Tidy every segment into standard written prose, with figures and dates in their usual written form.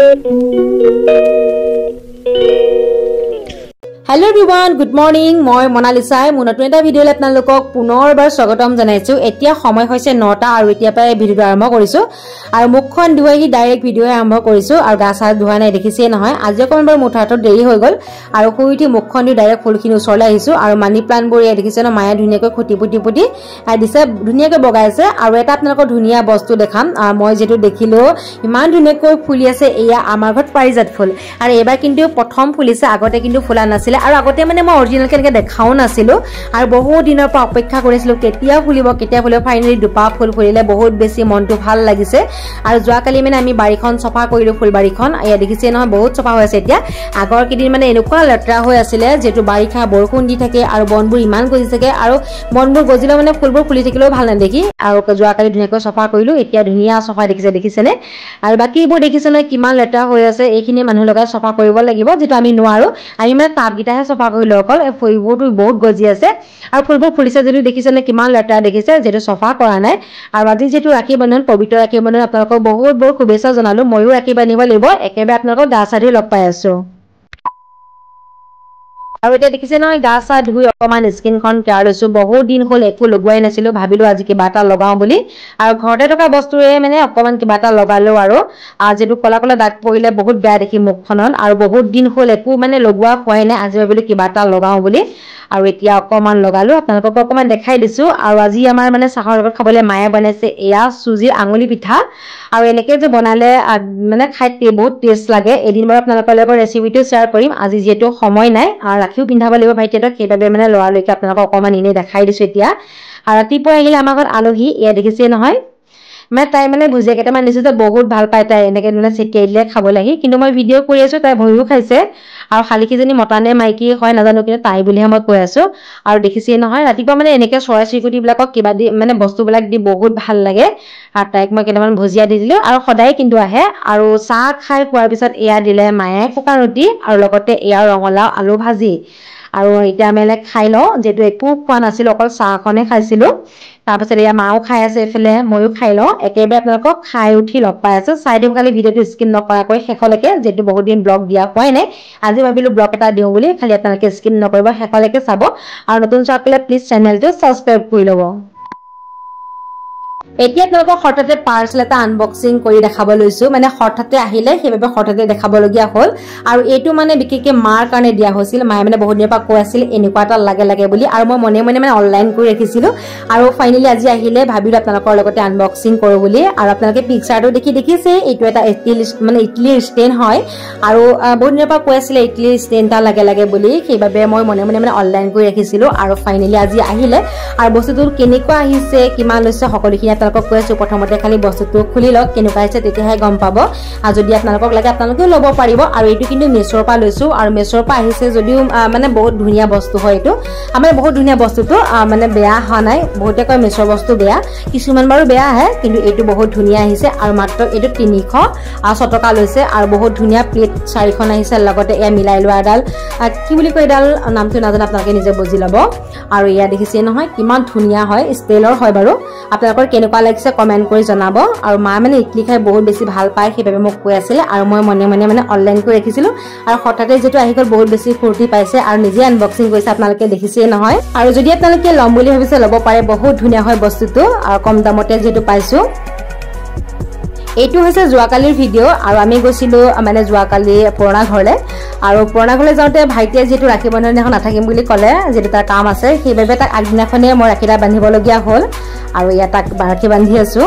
Hello everyone, good morning. মই মনালিসা মোৰ নতুন এটা ভিডিঅ'লৈ আপোনালোকক পুনৰবাৰ স্বাগতম জনাইছো। এতিয়া সময় হৈছে 9টা আৰু এতিয়া পৰাই ভিডিঅ'টো আৰম্ভ কৰিছো আৰু মুখখন ধুৱাই ডাইৰেক্ট ভিডিঅ' আৰম্ভ কৰিছো আৰু গা চা ধোৱা নাই দেখিছে নহয়। আজি অকণমান মুঠাটো দেৰি হৈ গ'ল আৰু শুই উঠি মুখখন দি ডাইৰেক্ট ফুলখিনি ওচৰলৈ আহিছো আৰু মানি প্লান্টবোৰ এই দেখিছে ন মায়ে ধুনীয়াকৈ খুটি পুটি দিছে ধুনীয়াকৈ বগাইছে আৰু এটা আপোনালোকৰ ধুনীয়া বস্তু দেখাম। মই যেটো দেখিলো ইমান ধুনীয়াকৈ ফুলি আছে এয়া আমাৰ ঘৰত পাৰিজাত ফুল আৰু এবাৰ কিন্তু প্ৰথম ফুলিছে আগতে কিন্তু ফুলা নাছিল আৰু আগতে মানে মই অৰিজিনাল কেনেকৈ দেখাও নাছিলো আৰু বহুত দিনৰ পৰা অপেক্ষা কৰিছিলো কেতিয়া ফুলিব ফাইনালি দুপা ফুল ফুলিলে বহুত বেছি মনটো ভাল লাগিছে আৰু যোৱাকালি মানে আমি বাৰীখন চফা কৰিলো ফুলবাৰীখন এয়া দেখিছে নহয় বহুত চফা হৈ আছে এতিয়া আগৰ কেইদিন মানে এনেকুৱা লেতেৰা হৈ আছিলে যেটো বাৰিষা বৰষুণ দি থাকে আৰু বনবোৰ ইমান গজি থাকে আৰু বনবোৰ গজিলে মানে ফুলবোৰ ফুলি থাকিলেও ভাল নেদেখি আৰু যোৱাকালি ধুনীয়াকৈ চফা কৰিলো এতিয়া ধুনীয়া চফা দেখিছেনে আৰু বাকিবোৰ দেখিছে নহয় কিমান লেতেৰা হৈ আছে এইখিনি মানুহ লগাই চফা কৰিব লাগিব যেটো আমি নোৱাৰো আমি মানে টাবগিটাহে চফা কৰিলো অকল ফুলবোৰটো বহুত গজি আছে আৰু ফুলবোৰ ফুলিছে যদি দেখিছেনে কিমান লেতেৰা দেখিছে যেটো চফা কৰা নাই আৰু আজি যেটো ৰাখি বন্ধন পবিত্ৰ ৰাখি বন্ধন আপোনালোকক বহুত শুভেচ্ছা জনালো ময়ো ৰাখি বান্ধিব লাগিব একেবাৰে আপোনালোকক গা চা ধুই লগ পাই আছো আৰু এটা দেখিছে নহয় গা চা ধুই অকমান স্কিনখন কেয়াৰ লৈছো বহুত দিন হল একো লগোৱাই নাছিলো ভাবিলো আজি কিবা এটা লগাও বুলি আৰু ঘৰতে থকা বস্তুৰে মানে অকমান কিবা এটা লগালো আৰু যেটো কলা কলা দাগ পৰিলে বহুত বেয়া দেখি মুখখনত আৰু বহুত দিন হল একো মানে লগোৱা হোৱাই নাই আজি ভাবিলো কিবা এটা লগাও বুলি আৰু এতিয়া অকমান লগালো আপোনালোকক অকমান দেখাই দিছো আৰু আজি আমাৰ মানে চাহৰ লগত খাবলৈ মায়ে বনাইছে এয়া সুজিৰ আঙুলি পিঠা আৰু এনেকে যে বনালে মানে খাই বহুত টেষ্ট লাগে এদিন বাৰ আপোনালোকৰ লগত ৰেচিপিটো শ্বেয়াৰ কৰিম আজি যেটো সময় নাই আৰু ৰাখিও পিন্ধাব লাগিব ভাইটিহঁতক সেইবাবে মানে লৰালৈকে আপোনালোকক অকমান ইনে দেখাই দিছো এতিয়া আৰু ৰাতিপুৱা আহিলে আমাৰ ঘৰত আলহী এয়া দেখিছে নহয় মানে তাই মানে ভুজিয়া কেইটামান দিছো যে বহুত ভাল পায় তাই এনেকে মানে চেটিয়াই দিলে খাব লাগি কিন্তু মই ভিডিঅ' কৰি আছো তাই ভয়ও খাইছে আৰু খালি কিজনী মতা নে মাইকী হয় নাজানো কিন্তু তাই বুলিহে মই কৈ আছো আৰু দেখিছে নহয় ৰাতিপুৱা মানে এনেকে চৰাই চিৰিকটি বিলাকক কিবা দি মানে বস্তুবিলাক দি বহুত ভাল লাগে আৰু তাইক মই কেইটামান ভুজিয়া দি দিলো আৰু সদায় কিন্তু আহে আৰু চাহ খাই খোৱাৰ পিছত এয়া দিলে মায়ে শুকান ৰুটি আৰু লগতে এয়া ৰঙালাও আলু ভাজি আৰু এতিয়া আমি খাই লওঁ যেটো একো খোৱা নাছিলো অকল চাহখনে খাইছিলো তাৰপিছত এয়া মাও খাই আছে এফালে ময়ো খাই লওঁ একেবাৰে আপোনালোকক খাই উঠি লগ পাই আছো চাই দিম খালি ভিডিঅ'টো স্কিপ নকৰাকৈ শেষলৈকে যেটো বহুত দিন ব্লগ দিয়া হোৱাই নাই আজি ভাবিলো ব্লগ এটা দিওঁ বুলি খালি আপোনালোকে স্কিপ নকৰিব শেষলৈকে চাব আৰু নতুন চাকলে প্লিজ চেনেলটো সাবস্ক্ৰাইব কৰি ল'ব এতিয়া আপোনালোকক হঠাতে পাৰ্সেল এটা আনবক্সিং কৰি দেখাব লৈছো মানে হঠাতে আহিলে সেইবাবে হঠাতে দেখাব লগিয়া হ'ল আৰু এইটো মানে বিশেষকৈ মাৰ কাৰণে দিয়া হৈছিল মায়ে মানে বহুত দিনৰ পৰা কৈ আছিল এনেকুৱা এটা লাগে বুলি আৰু মই মনে মনে মানে অনলাইন কৰি ৰাখিছিলো আৰু ফাইনালি আজি আহিলে ভাবিলো আপোনালোকৰ লগতে আনবক্সিং কৰো বুলি আৰু আপোনালোকে পিকচাৰটো দেখিছে এইটো এটা ইডলিৰ ষ্টেণ্ড হয় আৰু বহুত দিনৰ পৰা কৈ আছিলে ইডলিৰ ষ্টেণ্ড এটা লাগে বুলি সেইবাবে মই মনে মনে মানে অনলাইন কৰি ৰাখিছিলো আৰু ফাইনালি আজি আহিলে আৰু বস্তুটো কেনেকুৱা আহিছে কিমান লৈছে সকলোখিনি আপোনালোকক কৈ আছো প্ৰথমতে খালি বস্তুটো খুলি লওক কেনেকুৱা হৈছে তেতিয়াহে গম পাব আৰু যদি আপোনালোকক লাগে আপোনালোকেও ল'ব পাৰিব আৰু এইটো কিন্তু মেছৰ পৰা লৈছো আৰু মেছৰ পৰা আহিছে যদিও মানে বহুত ধুনীয়া বস্তু হয় এইটো আমাৰ বহুত ধুনীয়া বস্তুটো মানে বেয়া হোৱা নাই বহুতে কয় মেছৰ বস্তু বেয়া কিছুমান বাৰু বেয়া আহে কিন্তু এইটো বহুত ধুনীয়া আহিছে আৰু মাত্ৰ এইটো 306 টকা লৈছে আৰু বহুত ধুনীয়া প্লেট 4খন আহিছে লগতে এয়া মিলাই লোৱা এডাল কি বুলি কয় এডাল নামটো নাজানো আপোনালোকে নিজে বুজি ল'ব আৰু এয়া দেখিছে নহয় কিমান ধুনীয়া হয় ষ্টেলৰ হয় বাৰু আপোনালোকৰ কেনেকুৱা লাগিছে কমেন্ট কৰি জনাব আৰু মা মানে ইডলি খাই বহুত বেছি ভাল পায় সেইবাবে মোক কৈ আছিল আৰু মই মনে মনে মানে অনলাইন কৰি ৰাখিছিলো আৰু হঠাতে যেটো আহি গ'ল বহুত বেছি ফূৰ্তি পাইছে আৰু নিজে আনবক্সিং কৰিছে আপোনালোকে দেখিছে নহয় আৰু যদি আপোনালোকে ল'ম বুলি ভাবিছে ল'ব পাৰে বহুত ধুনীয়া হয় বস্তুটো আৰু কম দামতে যেটো পাইছো এইটো হৈছে যোৱাকালিৰ ভিডিঅ' আৰু আমি গৈছিলো মানে যোৱাকালি পুৰণা ঘৰলে আৰু পুৰণা ঘৰলে যাওঁতে ভাইটিয়ে যেটো ৰাখি বন্ধন দিনাখন নাথাকিম বুলি ক'লে যেটো তাৰ কাম আছে সেইবাবে তাক আগদিনাখনে মই ৰাখিটা বান্ধিবলগীয়া হ'ল আৰু ইয়াত তাক ৰাখি বান্ধি আছো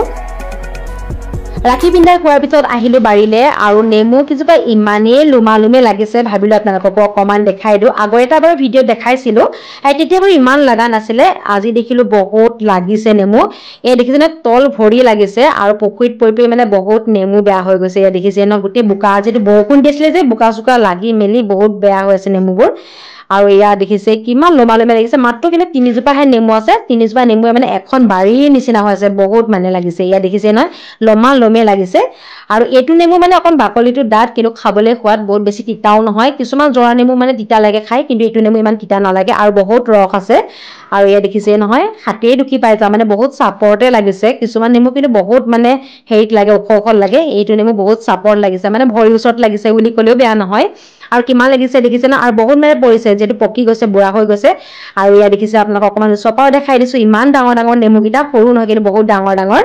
ৰাখি পিন্ধাই খোৱাৰ পিছত আহিলো বাৰীলে আৰু নেমু কিজোপা ইমানেই লুমালুমে লাগিছে ভাবিলো আপোনালোকক অকমান দেখাই দিও আগৰ এটা বাৰু ভিডিঅ' দেখাইছিলো তেতিয়া বাৰু ইমান লগা নাছিলে আজি দেখিলো বহুত লাগিছে নেমু এই দেখিছেনে তল ভৰি লাগিছে আৰু পুখুৰীত পৰি মানে বহুত নেমু বেয়া হৈ গৈছে এই দেখিছে ন গোটেই বোকা যেটো বৰষুণ দিছিলে যে বোকা চুকা লাগি মেলি বহুত বেয়া হৈ আছে নেমুবোৰ আৰু এয়া দেখিছে কিমান লমালমে লাগিছে মাত্ৰ কিন্তু 3জোপাহে নেমু আছে 3জোপা নেমুৱে মানে এখন বাৰীৰ নিচিনা হৈছে বহুত মানে লাগিছে ইয়া দেখিছে নহয় লমালমে লাগিছে আৰু এইটো নেমু মানে অকন বাকলিটো ডাঠ কিন্তু খাবলৈ সোৱাদ বহুত বেছি তিতাও নহয় কিছুমান জৰা নেমু মানে তিতা লাগে খাই কিন্তু এইটো নেমু ইমান তিতা নালাগে আৰু বহুত ৰস আছে আৰু এয়া দেখিছে নহয় হাতেই দুখি পাইছা মানে বহুত চাপৰতে লাগিছে কিছুমান নেমু কিন্তু বহুত মানে হেৰিত লাগে ওখ লাগে এইটো নেমু বহুত চাপৰ লাগিছে মানে ভৰি ওচৰত লাগিছে বুলি ক'লেও বেয়া নহয় আৰু কিমান লাগিছে দেখিছে ন আৰু বহুত মানে পৰিছে যেটো পকি গৈছে বুঢ়া হৈ গৈছে আৰু এয়া দেখিছে আপোনাক অকমান চপাও দেখাই দিছো ইমান ডাঙৰ ডাঙৰ নেমুকেইটা সৰু নহয় কিন্তু বহুত ডাঙৰ ডাঙৰ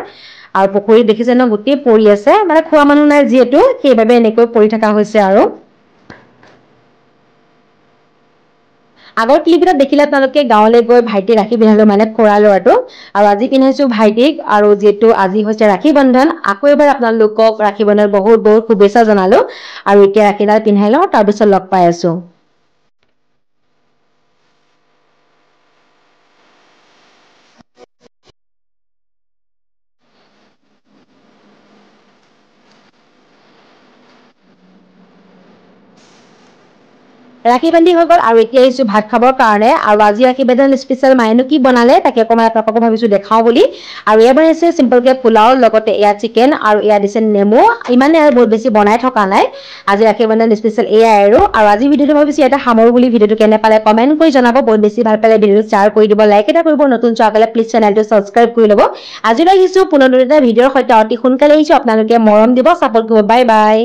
আৰু পুখুৰীত দেখিছে ন গোটেই পৰি আছে মানে খোৱা মানুহ নাই যিহেতু সেইবাবে এনেকৈ পৰি থকা হৈছে আৰু আগৰ ক্লিপত দেখিলে আপোনালোকে গাঁৱলৈ গৈ ভাইটি ৰাখি পিন্ধালো মানে খুৰা ল'ৰাটো আৰু আজি পিন্ধাইছো ভাইটিক আৰু যিহেতু আজি হৈছে ৰাখী বন্ধন আকৌ এবাৰ আপোনালোকক ৰাখী বন্ধন বহুত বহুত শুভেচ্ছা জনালো আৰু এতিয়া ৰাখীডাল পিন্ধাই লওঁ তাৰ পিছত লগ পাই আছো ৰাখী বান্ধি হৈ গ'ল আৰু এতিয়া আহিছো ভাত খাবৰ কাৰণে আৰু আজি ৰাখী বন্ধন স্পেচিয়েল মায়েনো কি বনালে তাকে অকণমান আপোনালোকক ভাবিছো দেখাও বুলি আৰু এয়া বনাইছে চিম্পলকে পোলাও লগতে এয়া চিকেন আৰু এয়া দিছে নেমু ইমানে আৰু বহুত বেছি বনাই থকা নাই আজি ৰাখী বন্ধন স্পেচিয়েল এয়াই আৰু আজি ভিডিঅ'টো ভাবিছো এটা সামৰো বুলি ভিডিঅ'টো কেনে পালে কমেন্ট কৰি জনাব বহুত বেছি ভাল পালে ভিডিঅ'টো শ্বেয়াৰ কৰি দিব লাইক এটা কৰিব নতুন চোৱাসকলে প্লিজ চেনেলটো সাবস্ক্ৰাইব কৰি ল'ব আজিলৈ আহিছো পুনৰ এটা ভিডিঅ'ৰ সৈতে অতি সোনকালে আহিছো আপোনালোকে মৰম দিব সাপোৰ্ট কৰিব বাই বাই